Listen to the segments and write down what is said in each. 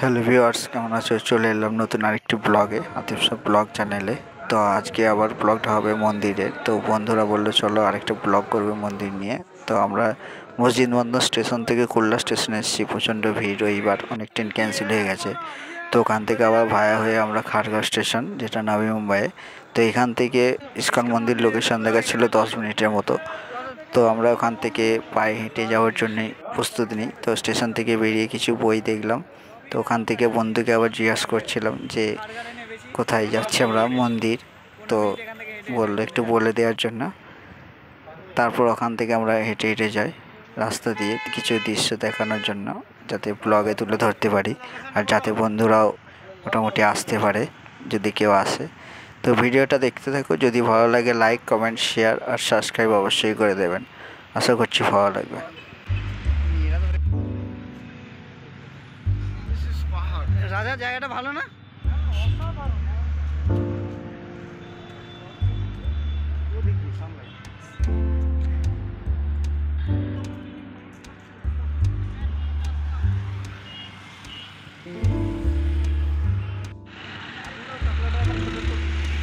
Hello viewers, কেমন আছো? চলে এলাম নতুন আরেকটি ব্লগে, আতিফ সব ব্লগ চ্যানেলে। তো আজকে আবার ব্লগটা হবে মন্দিরের। তো বন্ধুরা বললো চলো আরেকটা ব্লগ করবে মন্দির নিয়ে। তো আমরা মসজিদ বন্দর স্টেশন থেকে কুল্লা স্টেশনে এসেছি। প্রচণ্ড ভিড়, এইবার অনেক ট্রেন ক্যান্সেল হয়ে গেছে। তো ওখান থেকে আবার ভায়া হয়ে আমরা খারগাঁও স্টেশন, যেটা নাভি মুম্বাইয়ে। তো এখান থেকে ইস্কন মন্দির লোকেশন দেখাচ্ছিল 10 মিনিটের মতো। তো আমরা ওখান থেকে পায়ে হেঁটে যাওয়ার জন্য প্রস্তুতি নিই। তো স্টেশন থেকে বেরিয়ে কিছু বই দেখলাম। তো ওখান থেকে বন্ধুকে আবার জিজ্ঞাসা করছিলাম যে কোথায় যাচ্ছি আমরা, মন্দির। তো বললো একটু বলে দেওয়ার জন্য। তারপর ওখান থেকে আমরা হেঁটে হেঁটে যাই রাস্তা দিয়ে, কিছু দৃশ্য দেখানোর জন্য, যাতে ব্লগে তুলে ধরতে পারি আর যাতে বন্ধুরাও মোটামুটি আসতে পারে যদি কেউ আসে। তো ভিডিওটা দেখতে থাকো, যদি ভালো লাগে লাইক, কমেন্ট, শেয়ার আর সাবস্ক্রাইব অবশ্যই করে দেবেন। আশা করছি ভালো লাগবে। রাজার জায়গাটা ভালো না?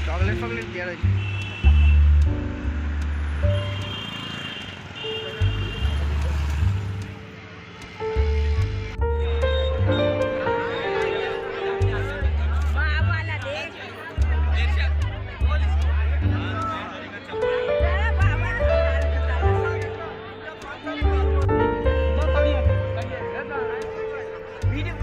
চকলেট ফকলেট দেওয়া রয়েছে। ভিডিও